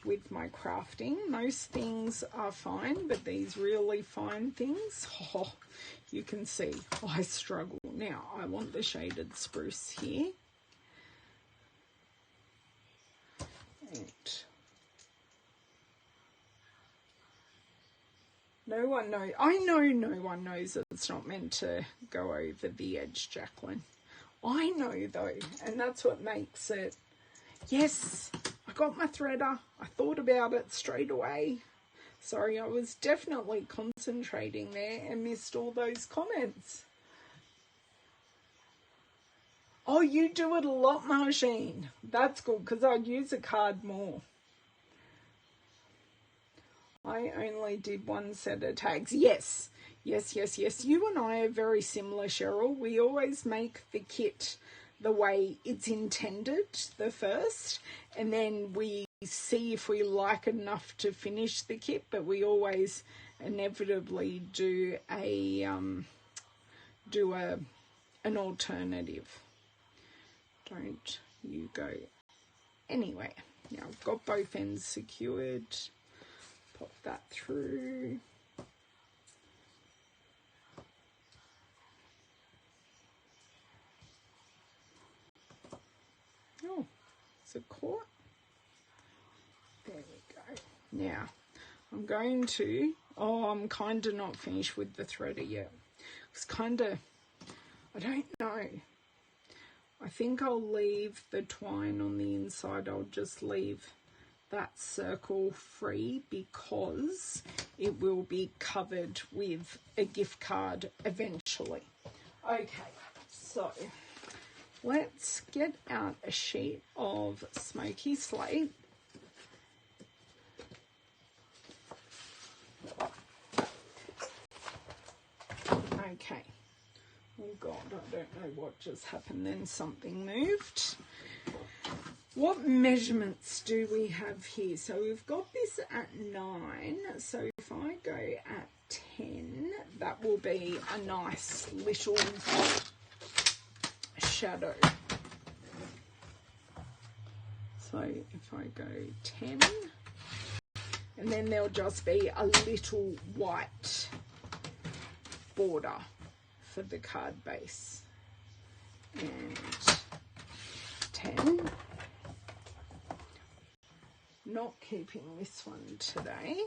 with my crafting. Most things are fine, but these really fine things, you can see I struggle. Now, I want the shaded spruce here. And no one knows. I know no one knows that it's not meant to go over the edge, Jacqueline. I know though, and that's what makes it. Yes, I got my threader. I thought about it straight away. Sorry, I was definitely concentrating there and missed all those comments. Oh, you do it a lot, Margine. That's good, because I'd use a card more. I only did one set of tags. Yes. You and I are very similar, Cheryl. We always make the kit the way it's intended, the first, and then we see if we like it enough to finish the kit, but we always inevitably do an alternative. Don't you go anyway. Now I've got both ends secured. Pop that through. Oh, is it caught? There we go. Now, I'm going to, I'm kind of not finished with the threader yet. It's kind of, I don't know. I think I'll leave the twine on the inside. I'll just leave that circle free because it will be covered with a gift card eventually. Okay, so let's get out a sheet of smoky slate. Okay. Oh God, I don't know what just happened then. Something moved. What measurements do we have here? So we've got this at 9. So if I go at 10, that will be a nice little shadow. So if I go 10, and then there'll just be a little white border for the card base. And 10. Not keeping this one today.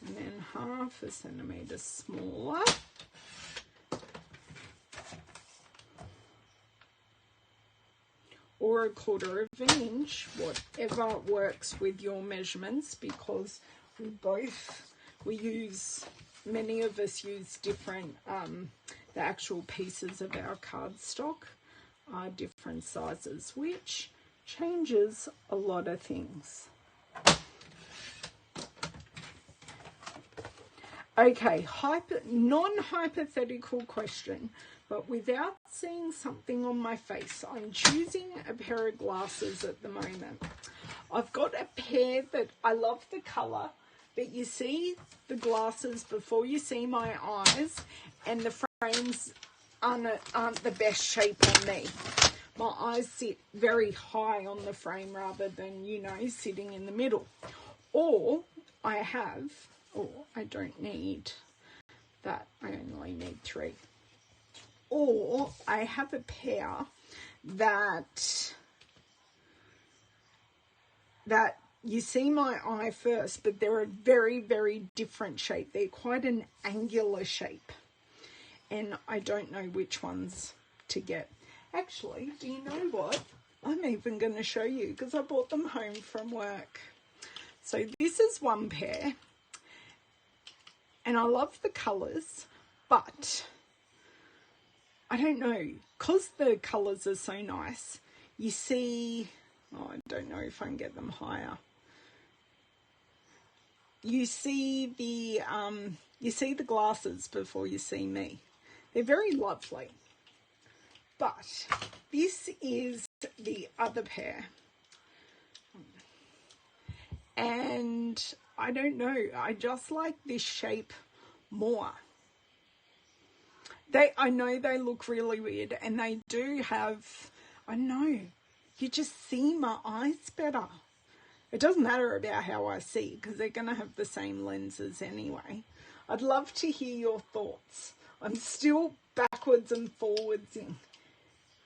And then half a centimetre smaller. Or a quarter of an inch, whatever works with your measurements, because many of us use different, the actual pieces of our cardstock are different sizes, which changes a lot of things. Okay, non-hypothetical question, but without seeing something on my face, I'm choosing a pair of glasses at the moment. I've got a pair that I love the colour, but you see the glasses before you see my eyes, and the frames aren't the best shape on me. My eyes sit very high on the frame rather than, you know, sitting in the middle. Or I don't need that. I only need 3. Or I have a pair that you see my eye first, but they're a very, very different shape. They're quite an angular shape. And I don't know which ones to get. Actually, do you know what? I'm even going to show you because I brought them home from work. So this is one pair. And I love the colours, but I don't know, because the colours are so nice, you see, I don't know if I can get them higher. You see the glasses before you see me. They're very lovely. But this is the other pair. And I don't know, I just like this shape more. I know they look really weird, and they do have, I know, you just see my eyes better. It doesn't matter about how I see, because they're going to have the same lenses anyway. I'd love to hear your thoughts. I'm still backwards and forwards in.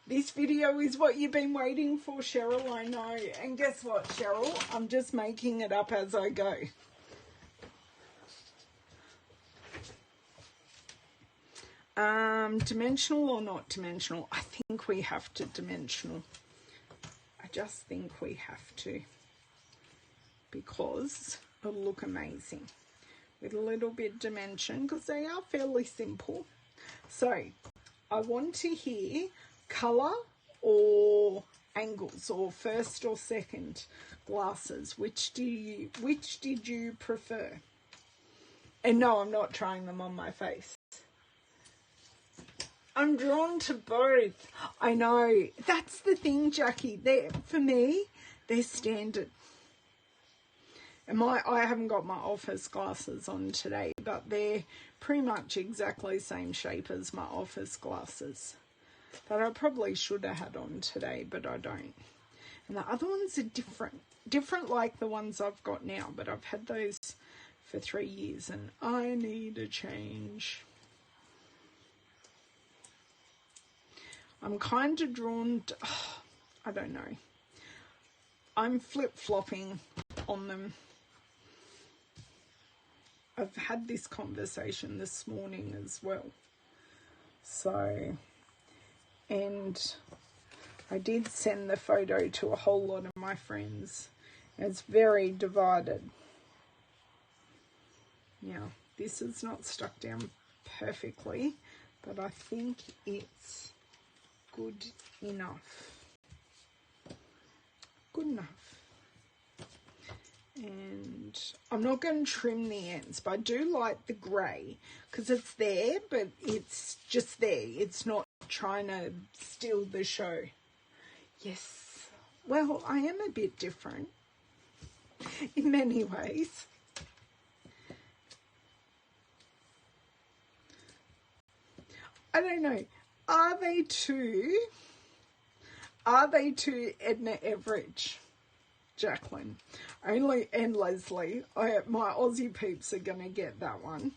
This video is what you've been waiting for, Cheryl, I know. And guess what, Cheryl? I'm just making it up as I go. Dimensional or not dimensional? I think we have to dimensional. I just think we have to, because it'll look amazing with a little bit of dimension, because they are fairly simple. So I want to hear colour or angles, or first or second glasses. Which did you prefer? And no, I'm not trying them on my face. I'm drawn to both. I know. That's the thing, Jackie. For me, they're standard. And I haven't got my office glasses on today, but they're pretty much exactly the same shape as my office glasses. That I probably should have had on today, but I don't. And the other ones are different. Different like the ones I've got now, but I've had those for 3 years and I need a change. I'm kind of drawn to, I don't know. I'm flip-flopping on them. I've had this conversation this morning as well. So, and I did send the photo to a whole lot of my friends. It's very divided. Now, this is not stuck down perfectly, but I think it's good enough. Good enough. And I'm not going to trim the ends, but I do like the grey because it's there, but it's just there. It's not trying to steal the show. Yes. Well, I am a bit different in many ways. I don't know. Are they too Edna Everidge, Jacqueline? Only, and Leslie. My Aussie peeps are going to get that one.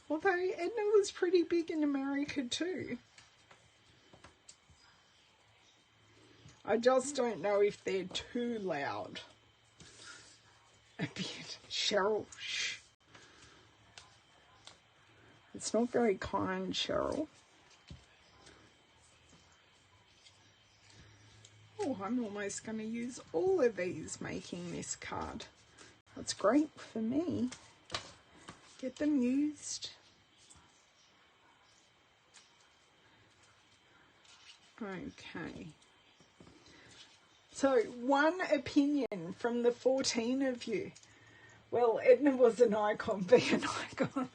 Although Edna was pretty big in America too. I just don't know if they're too loud. A bit. Cheryl, shh. It's not very kind, Cheryl. Oh, I'm almost going to use all of these making this card. That's great for me. Get them used. Okay. So, one opinion from the 14 of you. Well, Edna was an icon, be an icon.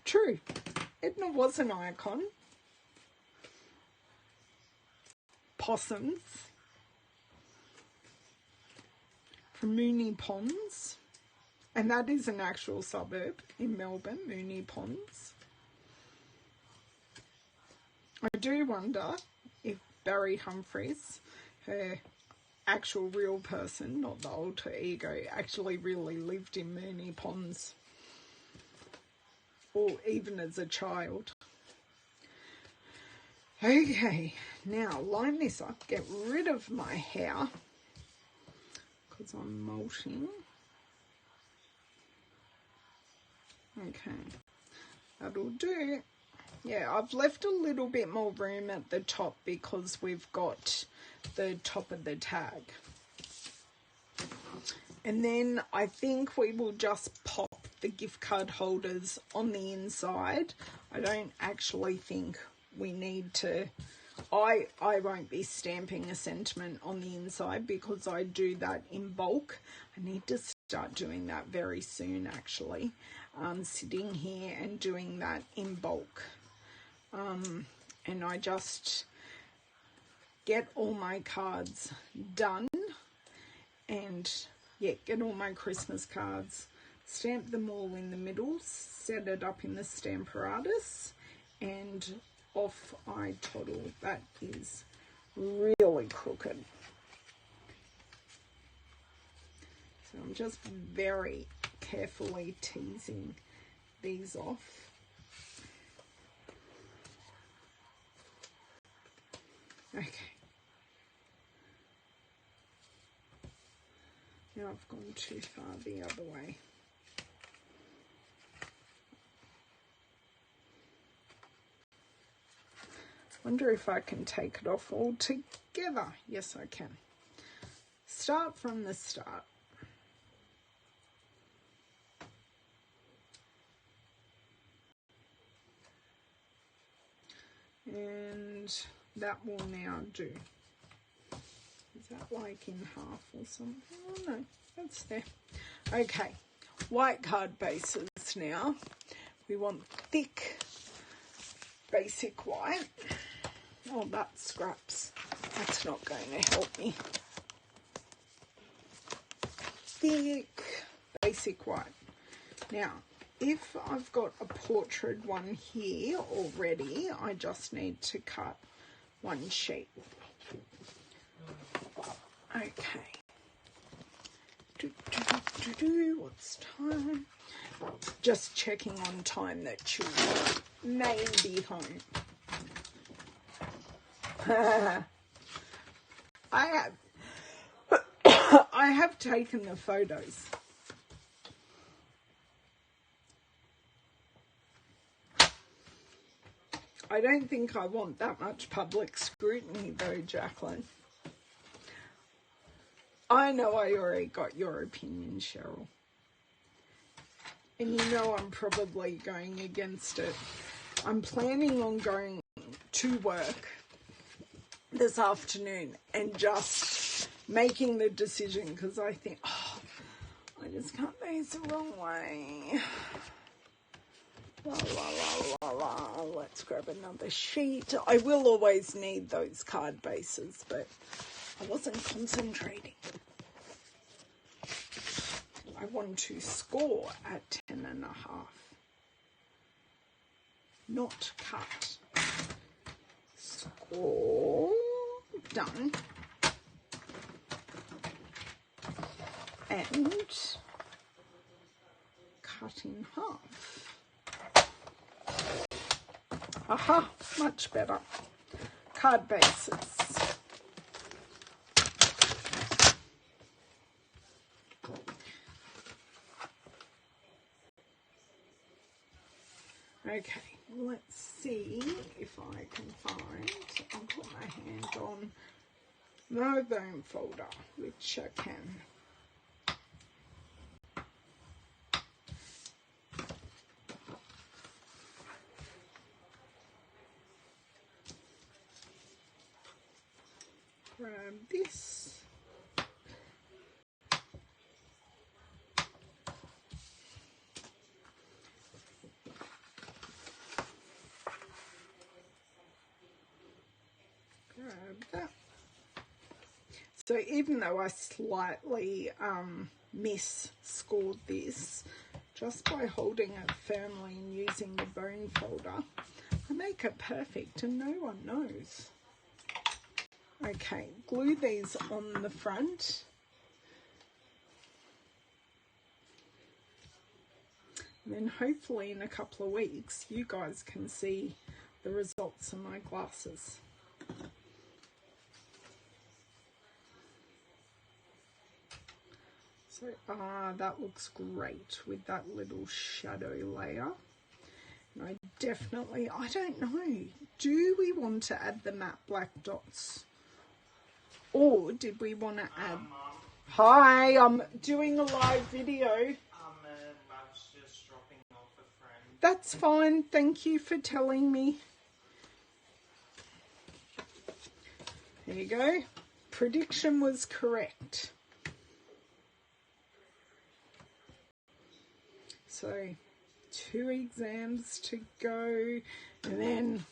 True. Edna was an icon. Possums. From Moonee Ponds. And that is an actual suburb in Melbourne, Moonee Ponds. I do wonder if Barry Humphries, her actual real person, not the alter ego, actually really lived in Moonee Ponds, or even as a child. Okay, now line this up, get rid of my hair because I'm molting. Okay, that'll do. Yeah, I've left a little bit more room at the top because we've got the top of the tag. And then I think we will just pop the gift card holders on the inside. I don't actually think we need to, I won't be stamping a sentiment on the inside because I do that in bulk. I need to start doing that very soon actually. Sitting here and doing that in bulk. And I just get all my cards done and yeah, get all my Christmas cards, stamp them all in the middle, set it up in the Stamparatus, and off I toddle. That is really crooked. So I'm just very carefully teasing these off. Okay. Now I've gone too far the other way. Wonder if I can take it off all together. Yes, I can. Start from the start. And that will now do. Is that like in half or something? Oh no, that's there. Okay, white card bases now. We want thick, basic white. Oh, that scraps. That's not going to help me. Thick, basic white. Now, if I've got a portrait one here already, I just need to cut one sheet. Okay. What's time? Just checking on time that children may be home. I have taken the photos. I don't think I want that much public scrutiny though, Jacqueline. I know I already got your opinion, Cheryl. And you know I'm probably going against it. I'm planning on going to work this afternoon and just making the decision because I think, oh, I just cut these the wrong way. La, la, la, la, la. Let's grab another sheet. I will always need those card bases, but I wasn't concentrating. I want to score at 10.5. Not cut. Score. Done. And cut in half. Aha, much better. Card bases. Okay, let's see if I can find, I'll put my hand on my bone folder, which I can. Grab this. over that. So even though I slightly mis-scored this, just by holding it firmly and using the bone folder, I make it perfect and no one knows. Okay, glue these on the front. And then hopefully in a couple of weeks you guys can see the results of my glasses. So that looks great with that little shadow layer. And I don't know, do we want to add the matte black dots? Or did we want to add... Hi, I'm doing a live video.
Mum's just dropping off a friend.
That's fine, thank you for telling me. There you go. Prediction was correct. So 2 exams to go, and then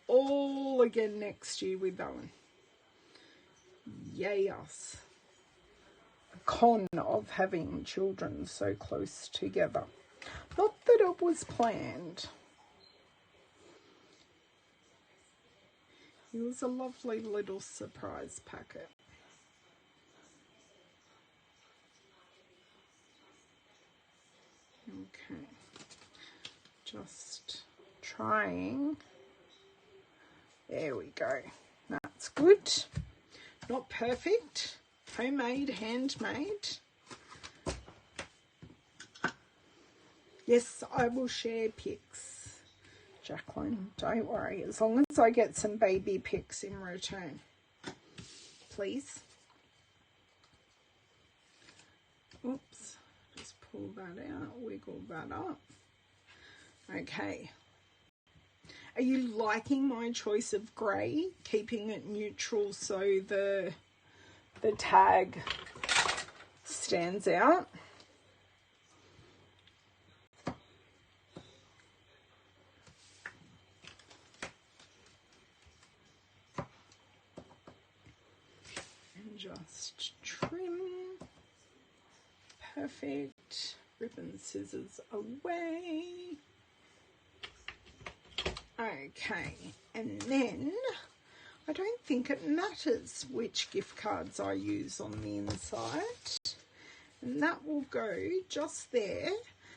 all again next year with that one. Yes. A con of having children so close together. Not that it was planned. It was a lovely little surprise packet. Okay. Just trying. There we go. That's good. Not perfect. Homemade, handmade. Yes, I will share pics, Jacqueline. Don't worry. As long as I get some baby pics in return. Please. Oops. Just pull that out. Wiggle that up. Okay. Are you liking my choice of grey? Keeping it neutral so the tag stands out. And just trim. Perfect. Ribbon scissors away. Okay, and then I don't think it matters which gift cards I use on the inside, and that will go just there,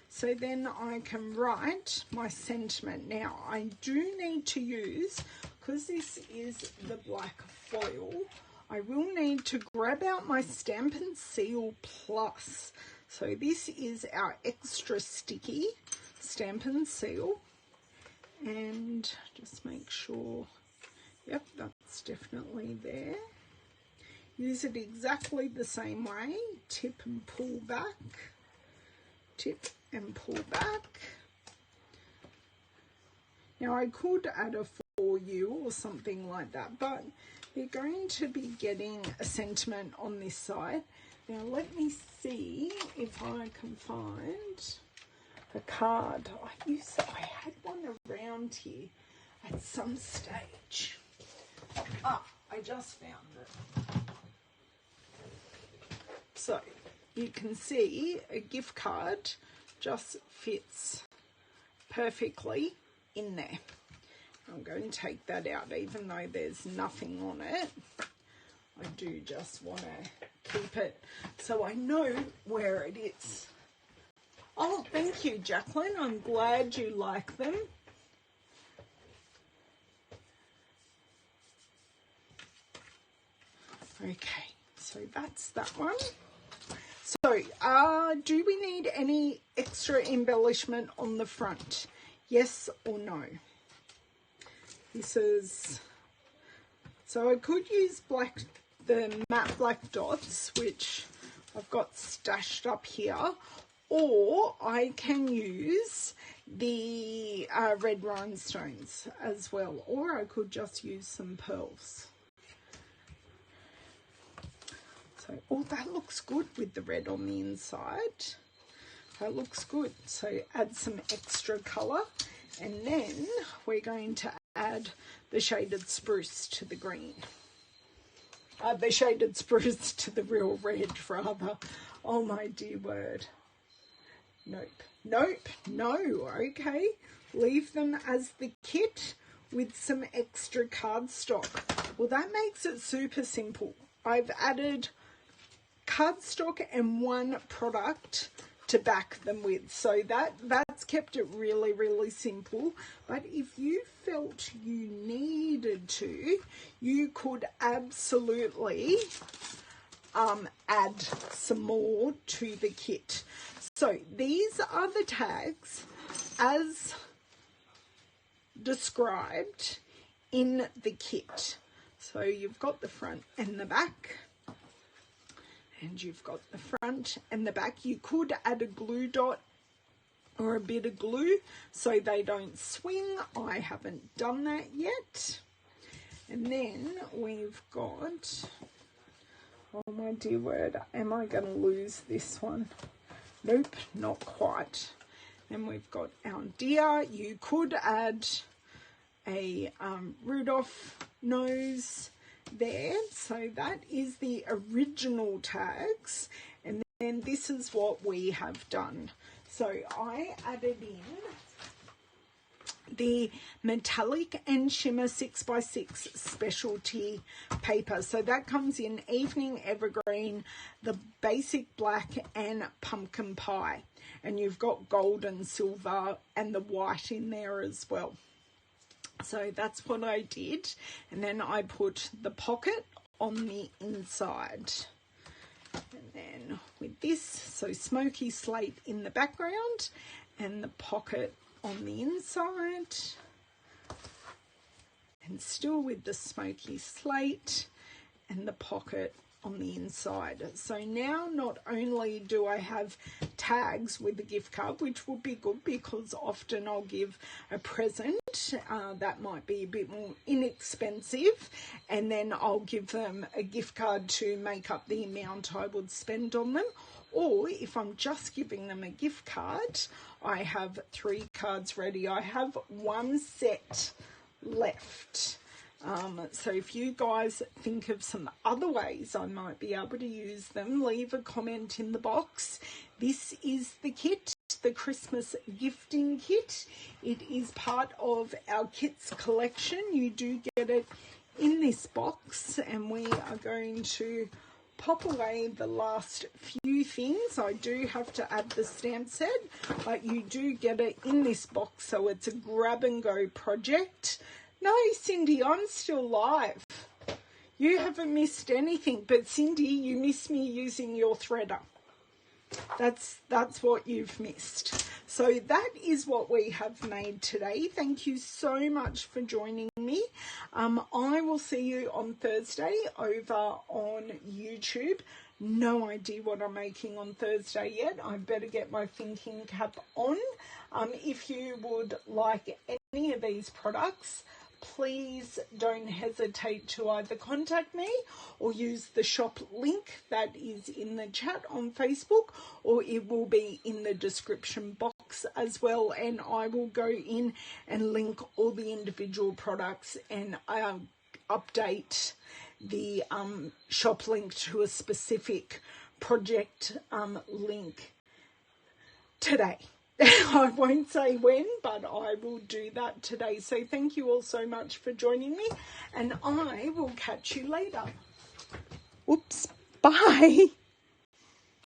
so then I can write my sentiment. Now I do need to use, because this is the black foil, I will need to grab out my Stampin' Seal Plus. So this is our extra sticky Stampin' Seal. And just make sure, yep, that's definitely there. Use it exactly the same way. Tip and pull back. Tip and pull back. Now I could add a for you or something like that, but you're going to be getting a sentiment on this side. Now let me see if I can find a card. I had one around here at some stage. Ah, I just found it. So you can see a gift card just fits perfectly in there. I'm going to take that out even though there's nothing on it. I do just want to keep it so I know where it is. Oh, thank you, Jacqueline. I'm glad you like them. Okay, so that's that one. So, do we need any extra embellishment on the front? Yes or no? This is... So I could use the matte black dots, which I've got stashed up here, or I can use the red rhinestones as well, or I could just use some pearls. So, oh, that looks good with the red on the inside. That looks good. So add some extra colour, and then we're going to add the shaded spruce to the green. the shaded spruce to the real red, rather. Oh my dear word. Nope. Nope. No. Okay. Leave them as the kit with some extra cardstock. Well, that makes it super simple. I've added cardstock and one product to back them with, so that's kept it really, really simple. But if you felt you needed to, you could absolutely add some more to the kit. So these are the tags as described in the kit. So you've got the front and the back, and you've got the front and the back. You could add a glue dot or a bit of glue so they don't swing. I haven't done that yet. And then we've got, oh my dear word, am I going to lose this one? Nope, not quite. And we've got our deer. You could add a Rudolph nose there. So that is the original tags. And then this is what we have done. So I added in the metallic and shimmer 6x6 specialty paper. So that comes in evening evergreen, the basic black, and pumpkin pie. And you've got gold and silver and the white in there as well. So that's what I did. And then I put the pocket on the inside. And then with this, so smoky slate in the background and the pocket on the inside. And still with the smoky slate and the pocket on the inside. So now not only do I have tags with the gift card, which will be good because often I'll give a present that might be a bit more inexpensive, and then I'll give them a gift card to make up the amount I would spend on them. Or if I'm just giving them a gift card, I have 3 cards ready. I have 1 set left. So if you guys think of some other ways I might be able to use them, leave a comment in the box. This is the kit, the Christmas gifting kit. It is part of our kits collection. You do get it in this box, and we are going to pop away the last few things. I do have to add the stamp set, but you do get it in this box, so it's a grab and go project. No, Cindy, I'm still live. You haven't missed anything, but Cindy, you missed me using your threader. That's what you've missed. So that is what we have made today. Thank you so much for joining me. I will see you on Thursday over on YouTube. No idea what I'm making on Thursday yet. I better get my thinking cap on. If you would like any of these products, please don't hesitate to either contact me or use the shop link that is in the chat on Facebook, or it will be in the description box as well, and I will go in and link all the individual products and update the shop link to a specific project link today. I won't say when, but I will do that today. So thank you all so much for joining me, and I will catch you later. Oops, bye.